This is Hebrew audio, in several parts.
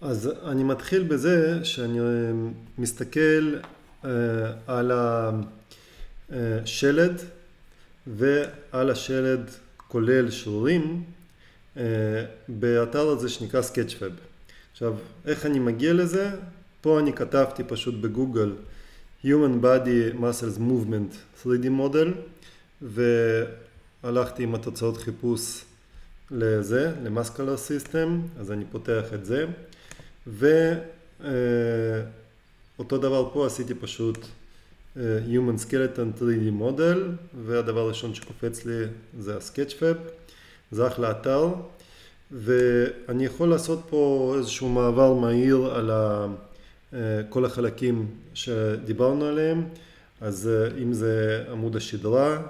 אז אני מתחיל בזה שאני מסתכל על השלד ועל השלד כולל שרירים באתר הזה שנקרא Sketchfab. עכשיו, איך אני מגיע לזה? פה אני כתבתי פשוט בגוגל Human Body Muscles Movement 3D Model, והלכתי עם התוצאות חיפוש לזה, ל-Muscular System, אז אני פותח את זה, ואותו דבר פה עשיתי פשוט Human Skeleton 3D Model, והדבר הראשון שקופץ לי זה ה-Sketchfab, זה אחלה אתר, ואני יכול לעשות פה איזשהו מעבר מהיר על כל החלקים שדיברנו עליהם. אז אם זה עמוד השדרה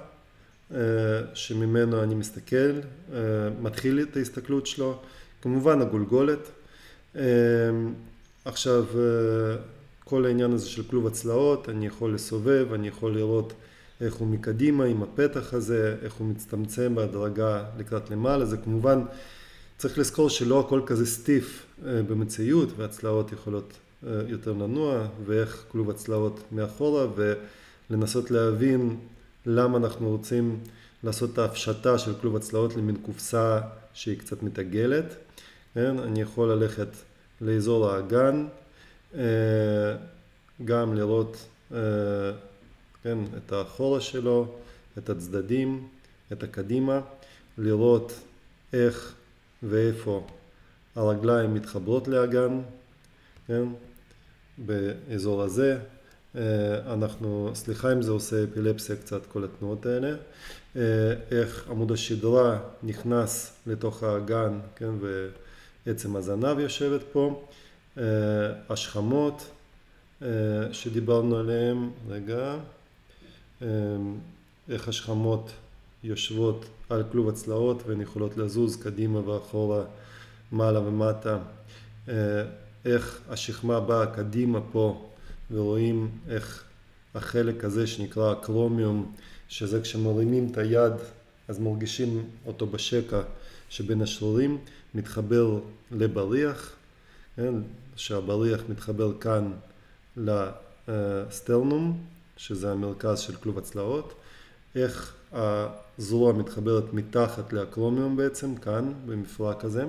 שממנו אני מסתכל, מתחיל את ההסתכלות שלו, כמובן הגולגולת. עכשיו כל העניין הזה של כלוב הצלעות, אני יכול לסובב, אני יכול לראות איך הוא מקדימה עם הפתח הזה, איך הוא מצטמצם בהדרגה לקראת למעלה. זה כמובן צריך לזכור שלא הכל כזה סטיף במציאות, והצלעות יכולות יותר לנוע, ואיך כלוב הצלעות מאחורה, ולנסות להבין למה אנחנו רוצים לעשות את ההפשטה של כלוב הצלעות למין קופסה שהיא קצת מתעגלת. כן? אני יכול ללכת לאזור האגן, גם לראות כן, את האחורה שלו, את הצדדים, את הקדימה, לראות איך ואיפה הרגליים מתחברות לאגן, כן? באזור הזה. סליחה אם זה עושה אפילפסיה קצת כל התנועות האלה, איך עמוד השדרה נכנס לתוך האגן, כן? ועצם הזנב יושבת פה, השכמות שדיברנו עליהן, רגע, איך השכמות יושבות על כלוב הצלעות והן יכולות לזוז קדימה ואחורה, מעלה ומטה, איך השכמה באה קדימה פה, ורואים איך החלק הזה שנקרא הקרומיום, שזה כשמרימים את היד אז מרגישים אותו בשקע שבין השרירים, מתחבר לבריח, כן? שהבריח מתחבר כאן לסטרנום, שזה המרכז של כלוב הצלעות, איך הזרוע מתחברת מתחת לאקרומיום בעצם, כאן במפרק הזה.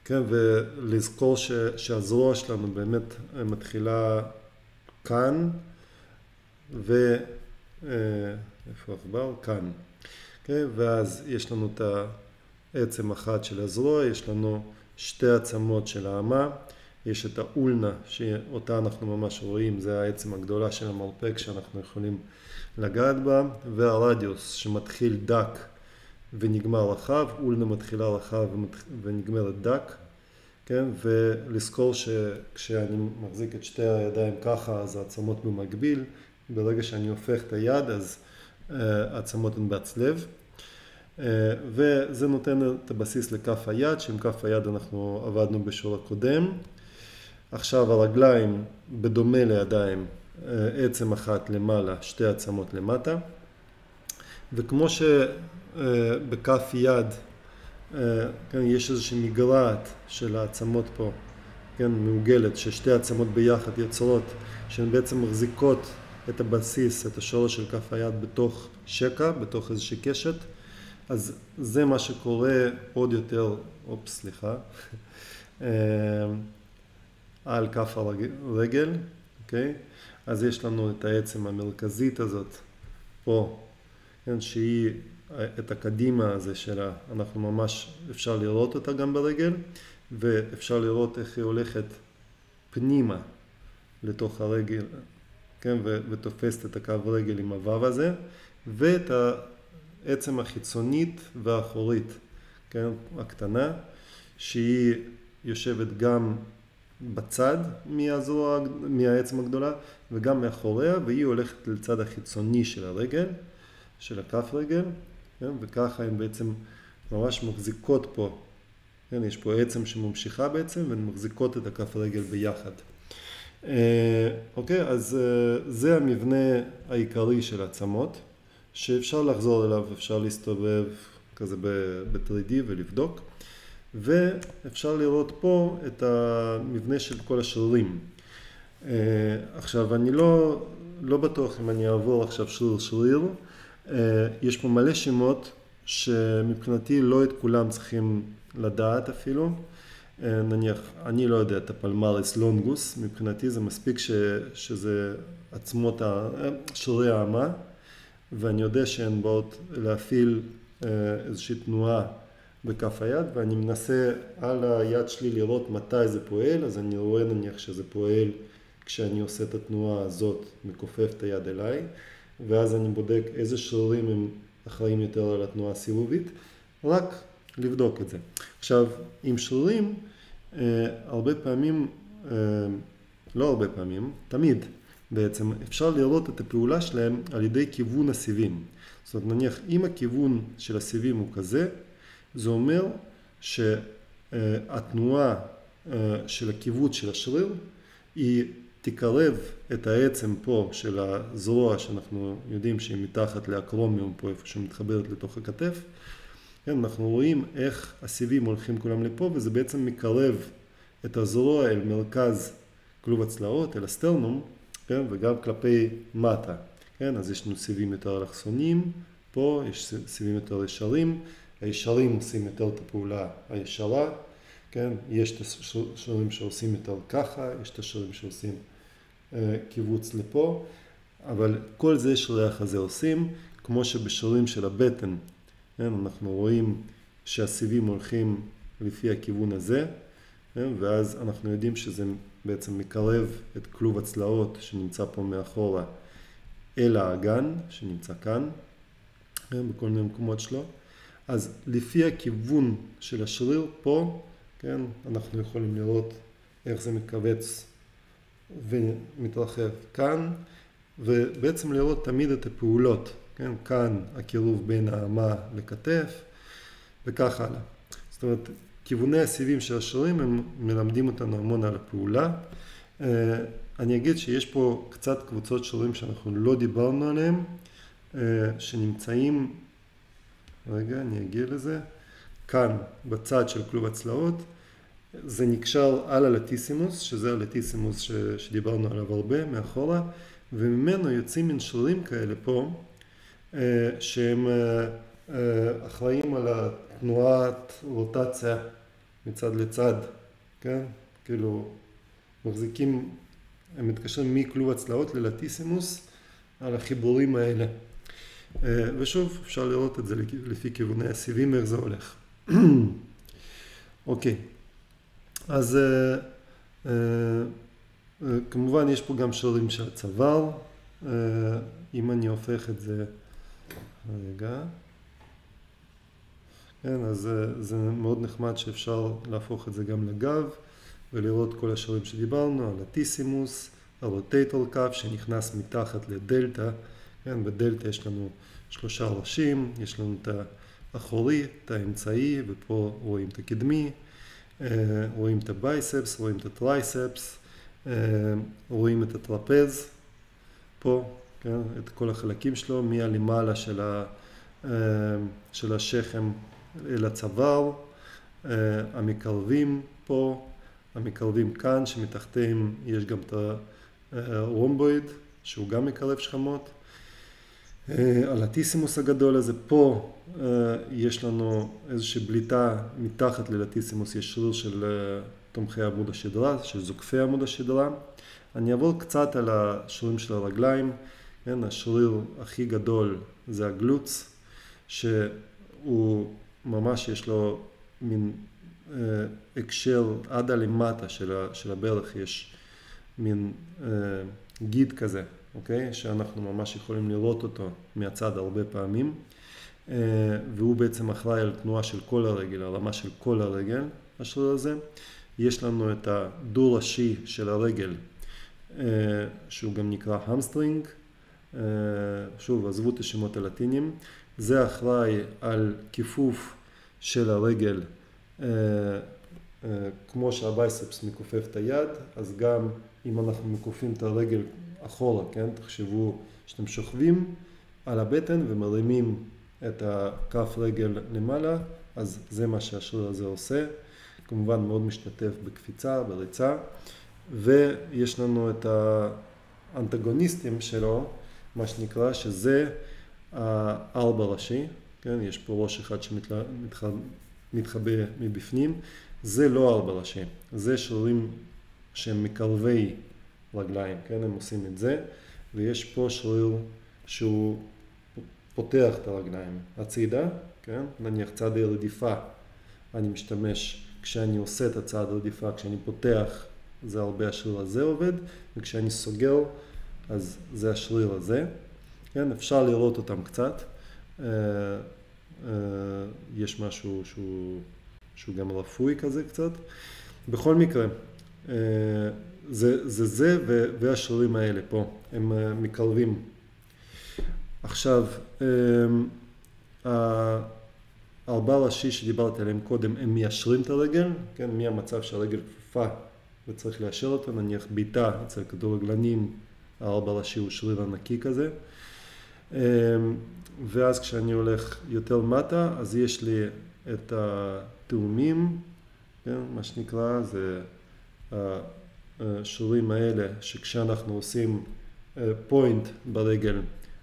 כן, ולזכור שהזרוע שלנו באמת מתחילה כאן, איפה העכבר? כאן. כן, ואז יש לנו את העצם אחת של הזרוע, יש לנו שתי עצמות של האמה, יש את האולנה שאותה אנחנו ממש רואים, זה העצם הגדולה של המרפק שאנחנו יכולים לגעת בה, והרדיוס שמתחיל דק ונגמר רחב, אולנה מתחילה רחב ונגמרת דק, כן? ולזכור שכשאני מחזיק את שתי הידיים ככה, אז העצמות במקביל, ברגע שאני הופך את היד, אז העצמות הן בהצלב, וזה נותן את הבסיס לכף היד, שעם כף היד אנחנו עבדנו בשיעור הקודם. עכשיו הרגליים, בדומה לידיים, עצם אחת למעלה, שתי עצמות למטה, וכמו שבכף יד כן, יש איזושהי מגרעת של העצמות פה, כן, מעוגלת, ששתי עצמות ביחד יוצרות, שהן בעצם מחזיקות את הבסיס, את השורש של כף היד בתוך שקע, בתוך איזושהי קשת. אז זה מה שקורה עוד יותר, סליחה, על כף הרגל, אוקיי? אז יש לנו את העצם המרכזית הזאת פה, כן, שהיא את הקדימה הזה שלה, אנחנו ממש אפשר לראות אותה גם ברגל, ואפשר לראות איך היא הולכת פנימה לתוך הרגל, כן, ותופסת את הקו רגל עם הוו הזה, ואת העצם החיצונית והאחורית, כן, הקטנה, שהיא יושבת גם בצד מהעצם הגדולה, וגם מאחוריה, והיא הולכת לצד החיצוני של הרגל, של הכף רגל, כן? וככה הן בעצם ממש מחזיקות פה, כן? יש פה עצם שממשיכה בעצם, והן מחזיקות את הכף רגל ביחד. אוקיי, אז זה המבנה העיקרי של העצמות, שאפשר לחזור אליו, אפשר להסתובב כזה ב-3D ולבדוק. ואפשר לראות פה את המבנה של כל השרירים. עכשיו, אני לא בטוח אם אני אעבור עכשיו שריר. יש פה מלא שמות שמבחינתי לא את כולם צריכים לדעת אפילו. נניח, אני לא יודע את הפלמריס לונגוס, מבחינתי זה מספיק שזה עצמות שרירי האמה, ואני יודע שהן באות להפעיל איזושהי תנועה בכף היד, ואני מנסה על היד שלי לראות מתי זה פועל, אז אני רואה נניח שזה פועל כשאני עושה את התנועה הזאת, מכופף את היד אליי, ואז אני בודק איזה שרירים הם אחראים יותר על התנועה הסיבובית, רק לבדוק את זה. עכשיו, עם שרירים, הרבה פעמים, לא הרבה פעמים, תמיד בעצם אפשר לראות את הפעולה שלהם על ידי כיוון הסיבים. זאת אומרת, נניח, אם הכיוון של הסיבים הוא כזה, זה אומר שהתנועה של הכיוות של השריר היא תקרב את העצם פה של הזרוע שאנחנו יודעים שהיא מתחת לאקרומיום פה איפה שמתחברת לתוך הכתף. כן, אנחנו רואים איך הסיבים הולכים כולם לפה וזה בעצם מקרב את הזרוע אל מרכז כלוב הצלעות, אל הסטרנום, כן, וגם כלפי מטה. כן, אז יש לנו סיבים יותר אלכסוניים, פה יש סיבים יותר ישרים, הישרים עושים יותר את הפעולה הישרה, כן, יש את השרירים שעושים יותר ככה, יש את השרירים שעושים קיבוץ לפה, אבל כל זה שרירי החזה עושים, כמו שבשרירים של הבטן, כן, אנחנו רואים שהסיבים הולכים לפי הכיוון הזה, כן, ואז אנחנו יודעים שזה בעצם מקרב את כלוב הצלעות שנמצא פה מאחורה אל האגן שנמצא כאן, כן, בכל מיני מקומות שלו. אז לפי הכיוון של השריר פה, כן, אנחנו יכולים לראות איך זה מתכווץ ומתרחב כאן, ובעצם לראות תמיד את הפעולות, כן, כאן הקירוב בין האמה לכתף, וכך הלאה. זאת אומרת, כיווני הסיבים של השרירים הם מלמדים אותנו המון על הפעולה. אני אגיד שיש פה קצת קבוצות שרירים שאנחנו לא דיברנו עליהם, שנמצאים, רגע, אני אגיע לזה, כאן בצד של כלוב הצלעות, זה נקשר על הלטיסימוס, שזה הלטיסימוס שדיברנו עליו הרבה מאחורה, וממנו יוצאים מן שרירים כאלה פה, שהם אחראים על התנועת רוטציה מצד לצד, כן? כאילו מחזיקים, הם מתקשרים מכלוב הצלעות ללטיסימוס על החיבורים האלה. ושוב, אפשר לראות את זה לפי כיווני הסיבים, איך זה הולך. אוקיי, אז כמובן יש פה גם שרירים של הצוואר, אם אני הופך את זה, רגע, כן, אז זה מאוד נחמד שאפשר להפוך את זה גם לגב, ולראות כל השרירים שדיברנו, הלטיסימוס, הרוטייטור קאף שנכנס מתחת לדלטה, כן, בדלטה יש לנו 3 ראשים, יש לנו את האחורי, את האמצעי, ופה רואים את הקדמי, רואים את הבייספס, רואים את הטרייספס, רואים את הטרפז, פה, כן, את כל החלקים שלו, מהלמעלה של השכם אל הצוואר, המקרבים פה, המקרבים כאן, שמתחתיהם יש גם את הרומבויד, שהוא גם מקרב שכמות. הלטיסימוס הגדול הזה, פה יש לנו איזושהי בליטה מתחת ללטיסימוס, יש שריר של תומכי עמוד השדרה, של זוקפי עמוד השדרה. אני אעבור קצת על השרירים של הרגליים. כן, השריר הכי גדול זה הגלוץ, שהוא ממש יש לו מין הקשר עד הלמטה של הברך, יש מין גיד כזה, אוקיי? שאנחנו ממש יכולים לראות אותו מהצד הרבה פעמים, והוא בעצם אחראי על תנועה של כל הרגל, הרמה של כל הרגל, השריר הזה. יש לנו את הדו ראשי של הרגל, שהוא גם נקרא המסטרינג, שוב, עזבו את השמות הלטיניים, זה אחראי על כיפוף של הרגל, כמו שהבייספס מכופף את היד, אז גם אם אנחנו מכופים את הרגל אחורה, כן, תחשבו שאתם שוכבים על הבטן ומרימים את הכף רגל למעלה, אז זה מה שהשריר הזה עושה. כמובן מאוד משתתף בקפיצה, בריצה, ויש לנו את האנטגוניסטים שלו, מה שנקרא, שזה האלבה ראשי, כן? יש פה ראש אחד שמתחבא מבפנים, זה לא אלבה ראשי, זה שרירים שהם מקרבי רגליים, כן? הם עושים את זה, ויש פה שריר שהוא פותח את הרגליים הצידה, כן? נניח צעד הרדיפה, אני משתמש כשאני עושה את הצעד הרדיפה, כשאני פותח, זה הרבה השריר הזה עובד, וכשאני סוגר, אז זה השריר הזה. כן? אפשר לראות אותם קצת. יש משהו שהוא גם רפוי כזה קצת. בכל מקרה, זה והשרירים האלה פה, הם מקרבים. עכשיו, הארבעה ראשי שדיברתי עליהם קודם, הם מיישרים את הרגל, כן? מהמצב שהרגל כפופה וצריך ליישר אותה, נניח ביטה אצל כדורגלנים, הארבע ראשי הוא שריר ענקי כזה. ואז כשאני הולך יותר מטה, אז יש לי את התאומים, כן? מה שנקרא, זה השרירים האלה שכשאנחנו עושים פוינט ברגל,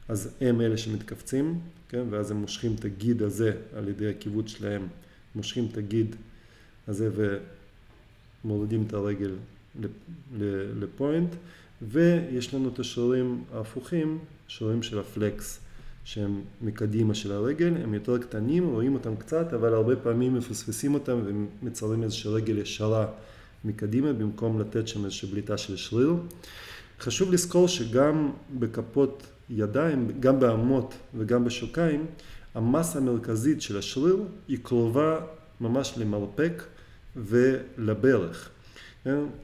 אז הם אלה שמתקפצים, כן? ואז הם מושכים את הגיד הזה על ידי הכיוות שלהם, מושכים את הגיד הזה ומורידים את הרגל לפוינט, ויש לנו את השרירים ההפוכים, שרירים של הפלקס, שהם מקדימה של הרגל, הם יותר קטנים, רואים אותם קצת, אבל הרבה פעמים מפספסים אותם ומצרים איזושהי רגל ישרה מקדימה, במקום לתת שם איזושהי בליטה של שריר. חשוב לזכור שגם בכפות ידיים, גם באמות וגם בשוקיים, המסה המרכזית של השריר היא קרובה ממש למרפק ולברך.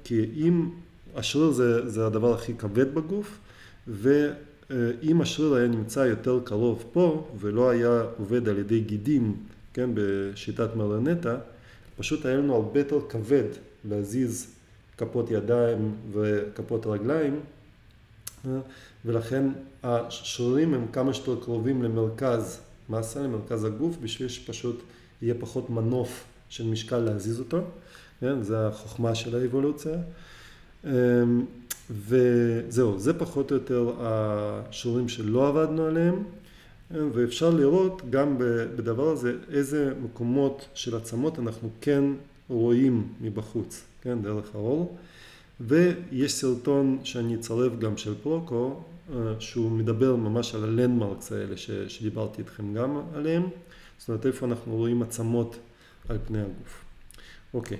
כי אם השריר זה הדבר הכי כבד בגוף, ואם השריר היה נמצא יותר קרוב פה, ולא היה עובד על ידי גידים, כן, בשיטת מרנטה, פשוט היה לנו הרבה יותר כבד להזיז כפות ידיים וכפות רגליים, ולכן השרירים הם כמה שיותר קרובים למרכז מסה, למרכז הגוף, בשביל שפשוט יהיה פחות מנוף של משקל להזיז אותו. כן? זה החוכמה של האבולוציה. וזהו, זה פחות או יותר השרירים שלא עבדנו עליהם, ואפשר לראות גם בדבר הזה איזה מקומות של עצמות אנחנו כן רואים מבחוץ, כן? דרך האור. ויש סרטון שאני אצרף גם של פרוקו, שהוא מדבר ממש על הלנדמרקס האלה שדיברתי איתכם גם עליהם. זאת אומרת, איפה אנחנו רואים עצמות על פני הגוף. אוקיי.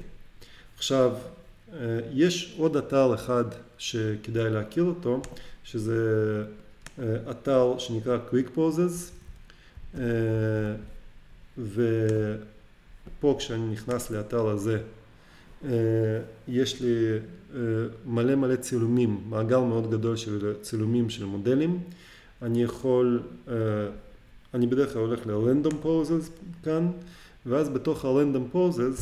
עכשיו, יש עוד אתר אחד שכדאי להכיר אותו, שזה אתר שנקרא Quick Poses, ופה כשאני נכנס לאתר הזה, יש לי מלא צילומים, מעגל מאוד גדול של צילומים של מודלים. אני בדרך כלל הולך ל-Random Poses כאן, ואז בתוך ה-Random Poses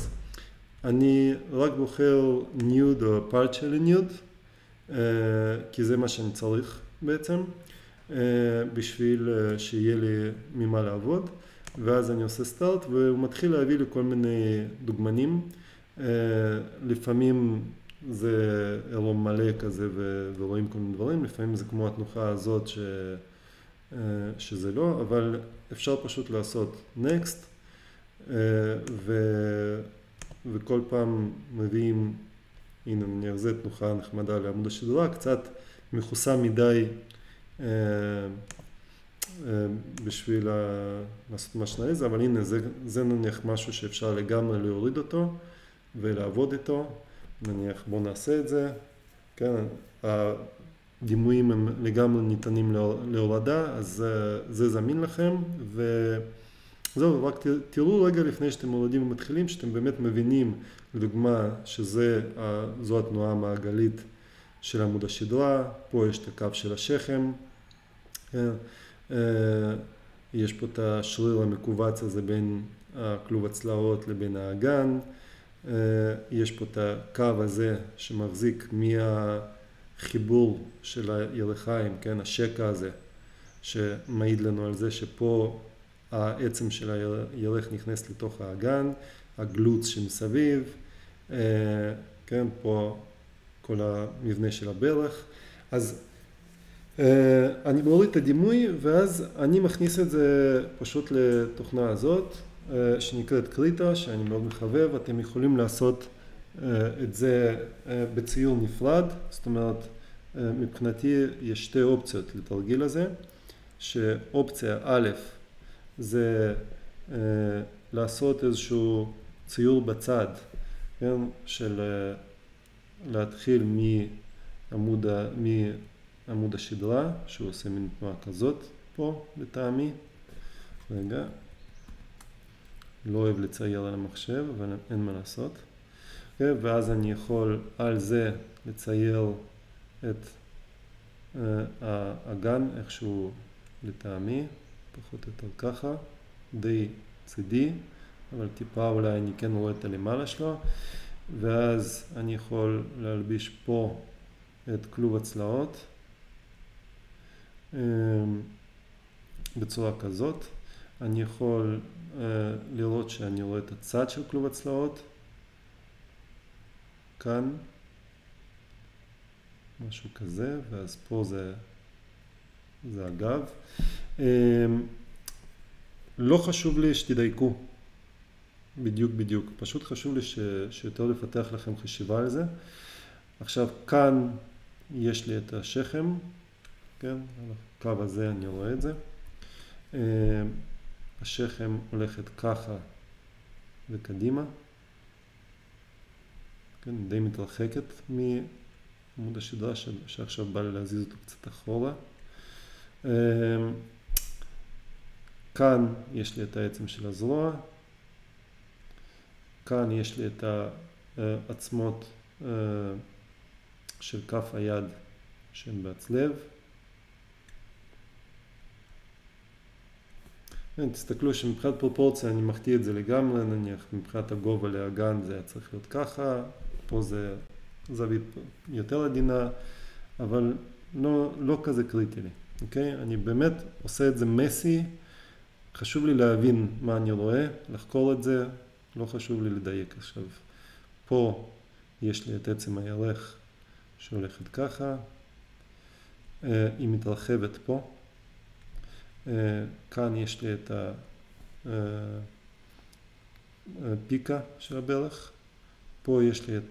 אני רק בוחר Nude או Partially Nude, כי זה מה שאני צריך בעצם, בשביל שיהיה לי ממה לעבוד, ואז אני עושה סטארט והוא מתחיל להביא לי כל מיני דוגמנים. לפעמים זה עירום מלא כזה ורואים כל מיני דברים, לפעמים זה כמו התנוחה הזאת שזה לא, אבל אפשר פשוט לעשות Next, וכל פעם מביאים, הנה נניח זה תנוחה נחמדה לעמוד השדרה, קצת מכוסה מדי בשביל לעשות משהו איזה, אבל הנה זה נניח משהו שאפשר לגמרי להוריד אותו ולעבוד איתו. נניח בואו נעשה את זה, כן, הדימויים הם לגמרי ניתנים להורדה, אז זה זמין לכם, וזהו, רק תראו רגע לפני שאתם מורידים ומתחילים, שאתם באמת מבינים, לדוגמה, שזו התנועה המעגלית של עמוד השדרה, פה יש את הקו של השכם, יש פה את השריר המקובץ הזה בין הכלוב הצלעות לבין האגן, יש פה את הקו הזה שמחזיק מהחיבור של הירכיים, כן, השקע הזה, שמעיד לנו על זה שפה העצם של הירך נכנס לתוך האגן, הגלוץ שמסביב, כן, פה כל המבנה של הברך. אז אני מוריד את הדימוי ואז אני מכניס את זה פשוט לתוכנה הזאת שנקראת קריטה, שאני מאוד מחבב. אתם יכולים לעשות את זה בציור נפרד, זאת אומרת מבחינתי יש שתי אופציות לתרגיל הזה, שאופציה א' זה לעשות איזשהו ציור בצד, כן, של להתחיל מעמוד השדרה, שהוא עושה מין תנועה כזאת פה לטעמי. רגע, לא אוהב לצייר על המחשב, אבל אין מה לעשות. ואז אני יכול על זה לצייר את האגן איכשהו לטעמי, פחות או יותר ככה, די צידי, אבל טיפה אולי אני כן רואה את הלמעלה שלו. ואז אני יכול להלביש פה את כלוב הצלעות בצורה כזאת. אני יכול לראות שאני רואה את הצד של כלוב הצלעות כאן, משהו כזה, ואז פה זה הגב. לא חשוב לי שתדייקו בדיוק, פשוט חשוב לי שיותר לפתח לכם חשיבה על זה. עכשיו כאן יש לי את השכם, כן, על הקו הזה אני רואה את זה. השכם הולכת ככה וקדימה, כן, די מתרחקת מעמוד השדרה שעכשיו בא לי להזיז אותו קצת אחורה. כאן יש לי את העצם של הזרוע, כאן יש לי את העצמות של כף היד שהן בהצלב. תסתכלו שמבחינת פרופורציה אני מחטיא את זה לגמרי, נניח מבחינת הגובה לאגן זה היה צריך להיות ככה, פה זה זווית יותר עדינה, אבל לא כזה קריטי לי, אוקיי? אני באמת עושה את זה מסי, חשוב לי להבין מה אני רואה, לחקור את זה, לא חשוב לי לדייק. עכשיו, פה יש לי את עצם הירך שהולכת ככה, היא מתרחבת פה, כאן יש לי את הפיקה של הברך, פה יש לי את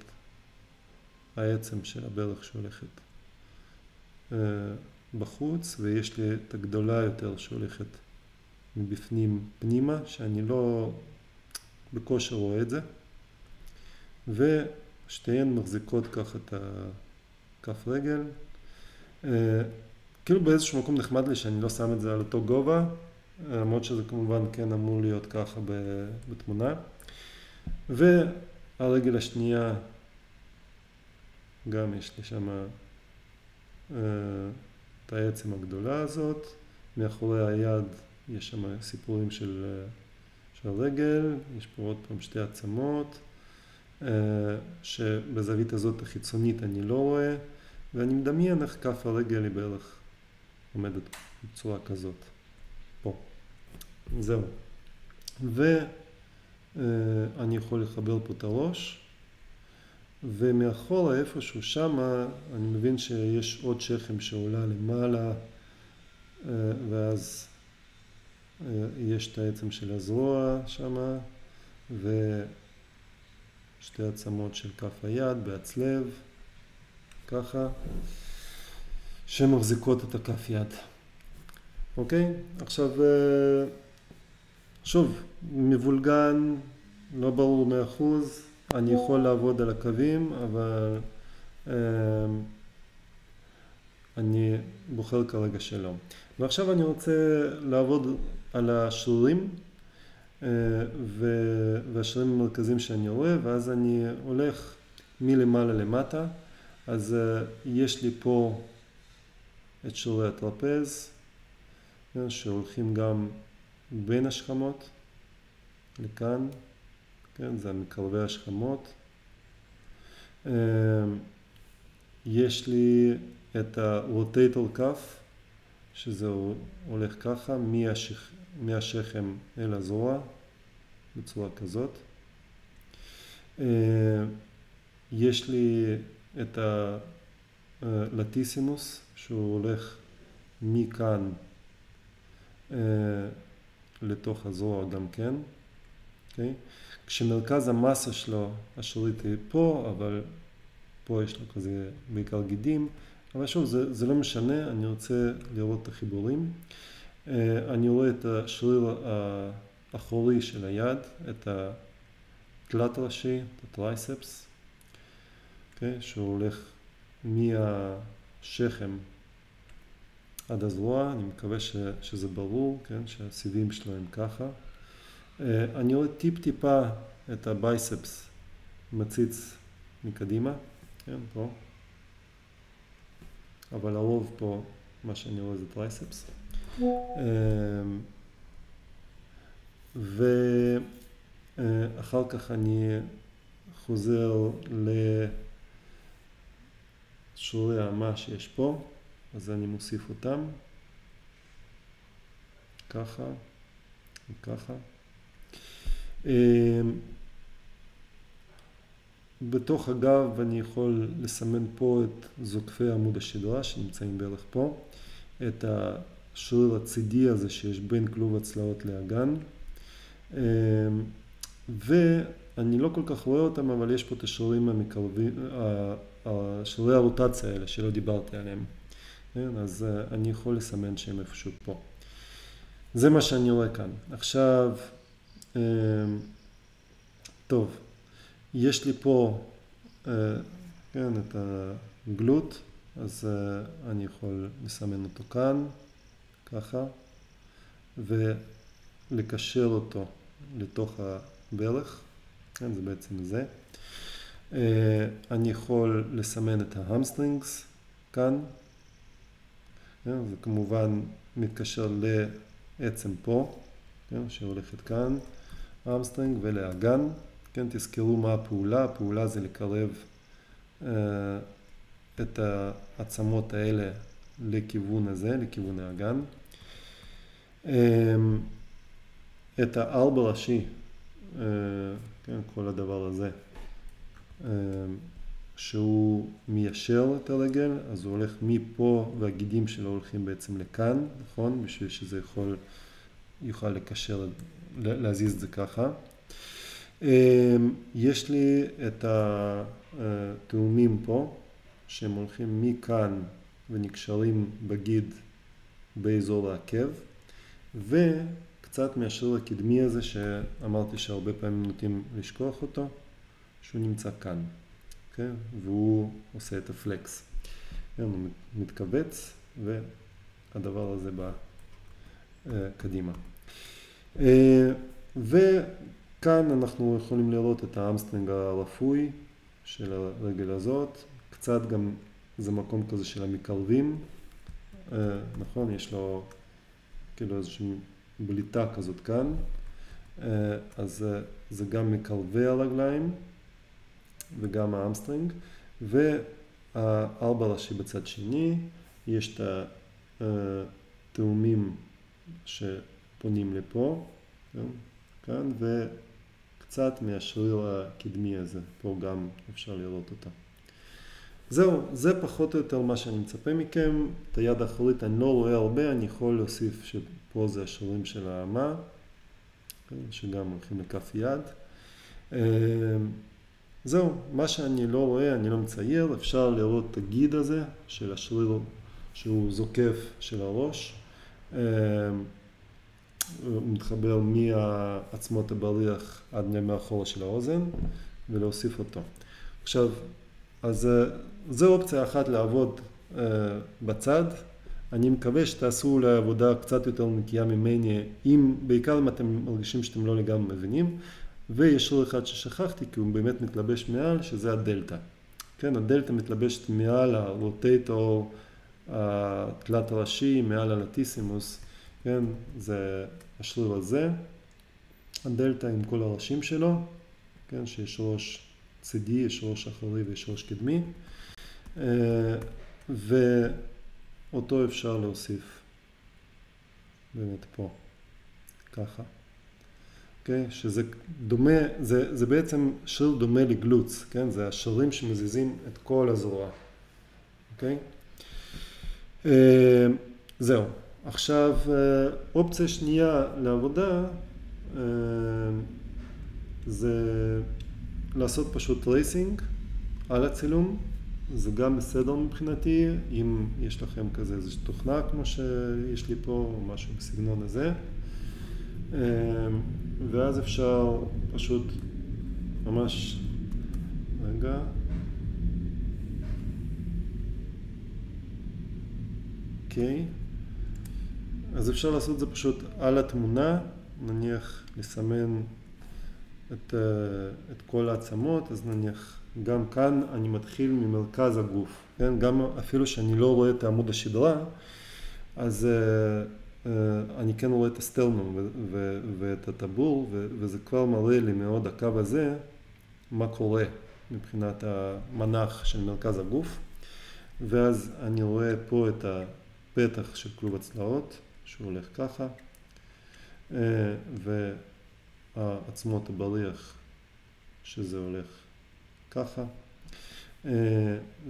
העצם של הברך שהולכת בחוץ, ויש לי את הגדולה יותר שהולכת מבפנים פנימה, שאני לא בכושר רואה את זה, ושתיהן מחזיקות ככה את הכף רגל. כאילו באיזשהו מקום נחמד לי שאני לא שם את זה על אותו גובה, למרות שזה כמובן כן אמור להיות ככה בתמונה. והרגל השנייה, גם יש לי שם את העצם הגדולה הזאת, מאחורי היד יש שם סיפורים של הרגל, יש פה עוד פעם שתי עצמות, שבזווית הזאת החיצונית אני לא רואה, ואני מדמיין איך כף הרגל היא בערך עומדת בצורה כזאת, פה. זהו. ואני יכול לחבר פה את הראש, ומאחורה איפשהו שמה, אני מבין שיש עוד שכם שעולה למעלה, ואז יש את העצם של הזרוע שמה, ושתי עצמות של כף היד בהצלב, ככה, שמחזיקות את הכף יד. אוקיי? עכשיו, שוב, מבולגן, לא ברור 100%, אני יכול לעבוד על הקווים, אבל אני בוחר כרגע שלא. ועכשיו אני רוצה לעבוד על השרירים, והשרירים המרכזיים שאני רואה, ואז אני הולך מלמעלה למטה. אז יש לי פה את שרירי הטרפז, שהולכים גם בין השכמות, לכאן, כן, זה מקרבי השכמות. יש לי את הרוטייטור כף, שזה הולך ככה, מהשכם אל הזרוע, בצורה כזאת. יש לי את הלטיסימוס, שהוא הולך מכאן לתוך הזרוע גם כן. Okay? כשמרכז המסה שלו, השריט היא פה, אבל פה יש לו כזה בעיקר גידים. אבל שוב, זה לא משנה, אני רוצה לראות את החיבורים. אני רואה את השריר האחורי של היד, את התלת ראשי, את הטרייספס, okay? שהוא הולך מהשכם עד הזרוע. אני מקווה שזה ברור, כן? שהסיבים שלו הם ככה. אני רואה טיפה את הבייספס מציץ מקדימה, כן, פה. אבל הרוב פה, מה שאני רואה זה טרייספס. ואחר כך אני חוזר לשרירי האמה שיש פה, אז אני מוסיף אותם. ככה וככה. בתוך הגב אני יכול לסמן פה את זוקפי עמוד השדרה שנמצאים בערך פה, את השריר הצידי הזה שיש בין כלוב הצלעות לאגן, ואני לא כל כך רואה אותם, אבל יש פה את השרירים המקרבים, שרירי הרוטציה האלה שלא דיברתי עליהם, אז אני יכול לסמן שהם איפשהו פה. זה מה שאני רואה כאן. עכשיו, טוב, יש לי פה כן, את הגלוט, אז אני יכול לסמן אותו כאן, ככה, ולקשר אותו לתוך הברך, כן, זה בעצם זה. אני יכול לסמן את ההמסטרינגס כאן, כן, זה כמובן מתקשר לעצם פה, כן, שהולכת כאן, ההמסטרינג ולאגן. כן, תזכרו מה הפעולה. הפעולה זה לקרב את העצמות האלה לכיוון הזה, לכיוון האגן. את הארבע ראשי, כן, כל הדבר הזה, שהוא מיישר את הרגל, אז הוא הולך מפה והגידים שלו הולכים בעצם לכאן, נכון? בשביל שזה יוכל לקשר, להזיז את זה ככה. יש לי את התאומים פה, שהם הולכים מכאן ונקשרים בגיד באזור העקב, וקצת מהשריר הקדמי הזה שאמרתי שהרבה פעמים נוטים לשכוח אותו, שהוא נמצא כאן, okay? והוא עושה את הפלקס. הוא מתכווץ והדבר הזה בא קדימה. וכאן אנחנו יכולים לראות את ההמסטרינג הרפוי של הרגל הזאת. קצת גם זה מקום כזה של המקרבים, נכון? יש לו כאילו איזושהי בליטה כזאת כאן, אז זה גם מקרבי הרגליים וגם ההמסטרינג, והארבע ראשי בצד שני, יש את התאומים שפונים לפה, כאן, וקצת מהשריר הקדמי הזה, פה גם אפשר לראות אותה. זהו, זה פחות או יותר מה שאני מצפה מכם. את היד האחורית אני לא רואה הרבה, אני יכול להוסיף שפה זה השרירים של האמה, שגם הולכים לכף יד. זהו, מה שאני לא רואה, אני לא מצייר. אפשר לראות את הגיד הזה של השריר שהוא זוקף של הראש. הוא מתחבר מעצמות הבריח עד מאחורה של האוזן, ולהוסיף אותו. עכשיו, אז זו אופציה אחת לעבוד בצד. אני מקווה שתעשו אולי עבודה קצת יותר נקייה ממני, בעיקר אם אתם מרגישים שאתם לא לגמרי מבינים. ויש שריר אחד ששכחתי, כי הוא באמת מתלבש מעל, שזה הדלטה. כן, הדלטה מתלבשת מעל הרוטייטור, התלת הראשי, מעל הלטיסימוס. כן, זה השריר הזה. הדלטה עם כל הראשים שלו, כן, שיש ראש צידי, יש ראש אחורי ויש ראש קדמי. ואותו אפשר להוסיף באמת פה. ככה. אוקיי? שזה דומה, זה בעצם שריר דומה לגלוץ, כן? זה השרירים שמזיזים את כל הזרוע. אוקיי? זהו. עכשיו, אופציה שנייה לעבודה זה לעשות פשוט טרייסינג על הצילום. זה גם בסדר מבחינתי, אם יש לכם כזה איזו תוכנה כמו שיש לי פה, או משהו בסגנון הזה. ואז אפשר פשוט ממש, רגע. אוקיי. אז אפשר לעשות את זה פשוט על התמונה, נניח לסמן את כל העצמות, אז נניח גם כאן אני מתחיל ממרכז הגוף, כן? גם אפילו שאני לא רואה את עמוד השדרה, אז אני כן רואה את הסטרנום ואת הטבור, וזה כבר מראה לי מאוד הקו הזה, מה קורה מבחינת המנח של מרכז הגוף. ואז אני רואה פה את הפתח של כלוב הצלעות, שהוא הולך ככה, והעצמות הבריח, שזה הולך ככה,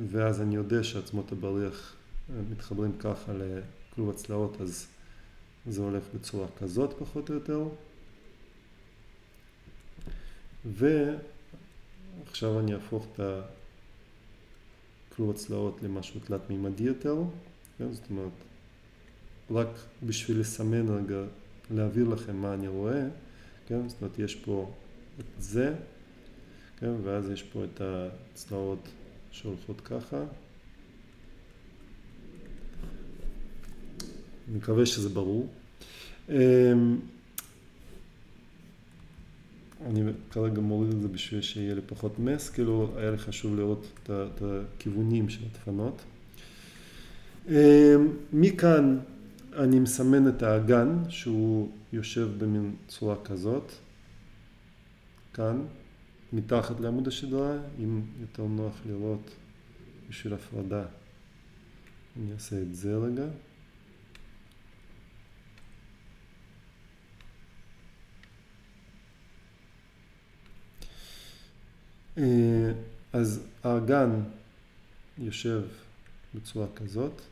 ואז אני יודע שעצמות הבריח מתחברים ככה לכלוב הצלעות, אז זה הולך בצורה כזאת פחות או יותר. ועכשיו אני אהפוך את כלוב הצלעות למשהו תלת מימדי יותר, כן? זאת אומרת, רק בשביל לסמן רגע, להעביר לכם מה אני רואה, כן? זאת אומרת, יש פה את זה, כן? ואז יש פה את הצלעות שהולכות ככה. אני מקווה שזה ברור. אני כרגע מוריד את זה בשביל שיהיה לי פחות מס, כאילו היה לי חשוב לראות את הכיוונים של הדפנות. מכאן אני מסמן את האגן שהוא יושב במין צורה כזאת, כאן, מתחת לעמוד השדרה, אם יותר נוח לראות בשביל הפרדה. אני אעשה את זה רגע. אז האגן יושב בצורה כזאת.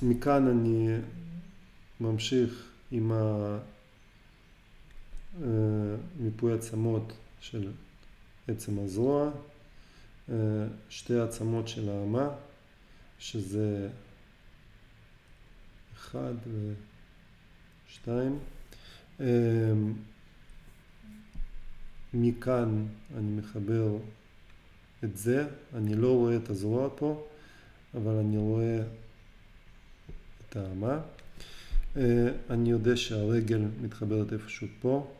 מכאן אני ממשיך עם מיפוי עצמות של עצם הזרוע, שתי עצמות של האמה, שזה 1 ו-2. מכאן אני מחבר את זה, אני לא רואה את הזרוע פה, אבל אני רואה את האמה. אני יודע שהרגל מתחברת איפשהו פה,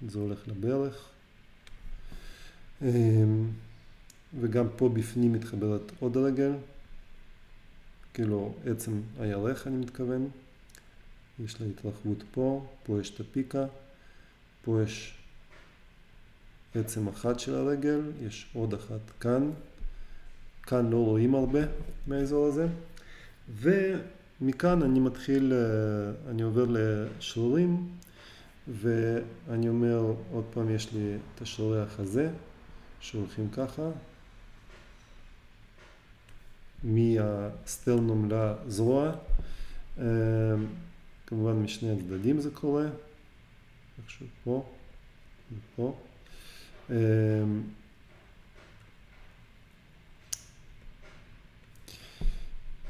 זה הולך לברך, וגם פה בפנים מתחברת עוד רגל, כאילו עצם הירך אני מתכוון, יש לה התרחבות פה, פה יש את הפיקה, פה יש עצם אחת של הרגל, יש עוד אחת כאן, כאן לא רואים הרבה מהאזור הזה, ומכאן אני מתחיל, אני עובר לשרירים, ואני אומר עוד פעם יש לי את השרירי החזה, שהולכים ככה, מהסטרנום לזרוע, כמובן משני הצדדים זה קורה, איכשהו פה ופה.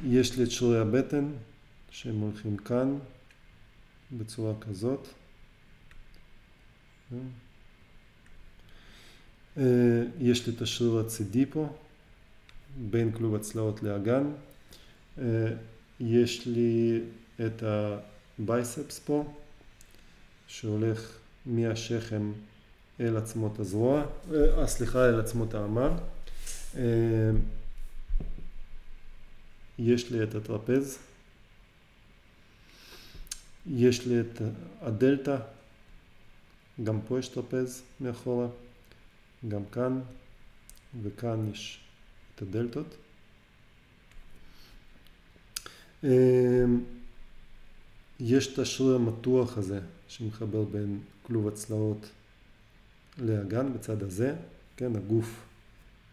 יש לי את שרירי הבטן שהם הולכים כאן בצורה כזאת. יש לי את השריר הצידי פה, בין כלוב הצלעות לאגן. יש לי את הבייספס פה, שהולך מהשכם אל עצמות הזרוע, אל עצמות האמה. יש לי את הטרפז. יש לי את הדלטה, גם פה יש טרפז מאחורה, גם כאן, וכאן יש את הדלתות. יש את השריר המתוח הזה שמחבר בין כלוב הצלעות לאגן בצד הזה, כן, הגוף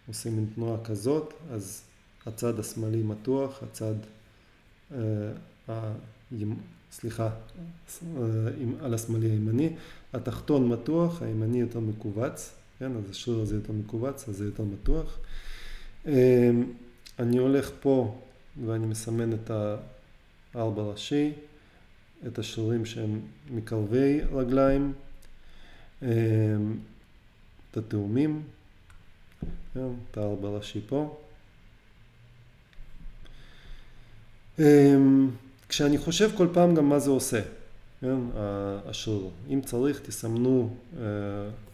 עושה מין תנועה כזאת, אז הצד השמאלי מתוח, הצד, על השמאלי הימני, התחתון מתוח, הימני יותר מקובץ, כן, אז השריר הזה יותר מקובץ, אז זה יותר מתוח. אני הולך פה ואני מסמן את הארבע ראשי, את השרירים שהם מקרבי רגליים, את התאומים, את הארבע ראשי פה. כשאני חושב כל פעם גם מה זה עושה, השריר. אם צריך תסמנו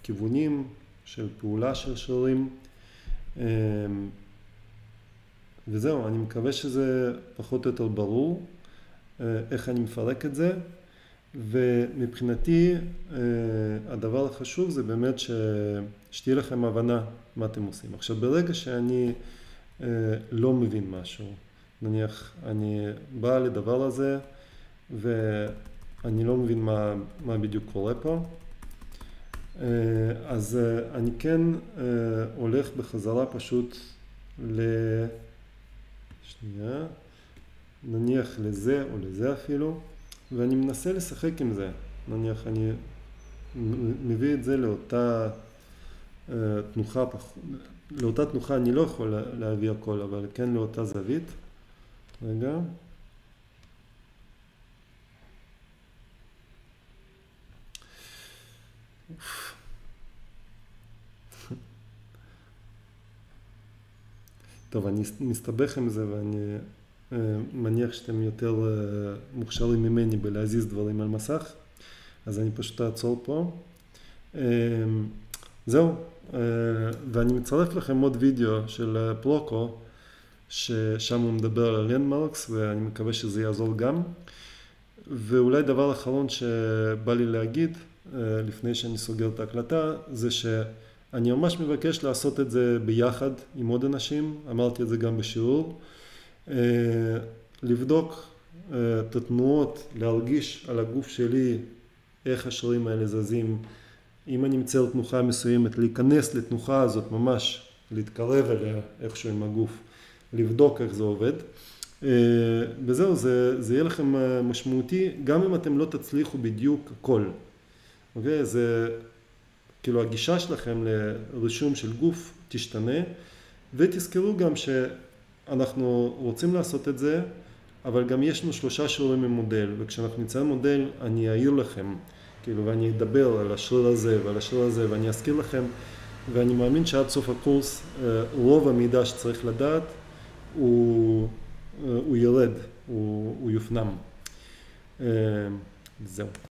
כיוונים של פעולה של שרירים. וזהו, אני מקווה שזה פחות או יותר ברור איך אני מפרק את זה, ומבחינתי הדבר החשוב זה באמת שתהיה לכם הבנה מה אתם עושים. עכשיו ברגע שאני לא מבין משהו, נניח אני בא לדבר הזה ואני לא מבין מה בדיוק קורה פה, אז אני כן הולך בחזרה פשוט שנייה, נניח לזה או לזה אפילו, ואני מנסה לשחק עם זה. נניח אני מביא את זה לאותה תנוחה, לאותה תנוחה אני לא יכול להביא הכל, אבל כן לאותה זווית. רגע. טוב, אני מסתבך עם זה ואני מניח שאתם יותר מוכשרים ממני בלהזיז דברים על מסך, אז אני פשוט אעצור פה. זהו, ואני מצרף לכם עוד וידאו של פלוקו, ששם הוא מדבר על לנדמרקס, ואני מקווה שזה יעזור גם. ואולי דבר אחרון שבא לי להגיד, לפני שאני סוגר את ההקלטה, זה שאני ממש מבקש לעשות את זה ביחד עם עוד אנשים, אמרתי את זה גם בשיעור, לבדוק את התנועות, להרגיש על הגוף שלי איך השרירים האלה זזים, אם אני מצייר תנוחה מסוימת, להיכנס לתנוחה הזאת ממש, להתקרב אליה איכשהו עם הגוף, לבדוק איך זה עובד. וזהו, זה יהיה לכם משמעותי, גם אם אתם לא תצליחו בדיוק הכל. אוקיי? זה, כאילו הגישה שלכם לרישום של גוף תשתנה, ותזכרו גם שאנחנו רוצים לעשות את זה, אבל גם יש לנו 3 שרירים ממודל, וכשאנחנו נציין מודל אני אעיר לכם, כאילו, ואני אדבר על השריר הזה ועל השריר הזה, ואני אזכיר לכם, ואני מאמין שעד סוף הקורס רוב המידע שצריך לדעת הוא ירד, הוא יופנם. זהו.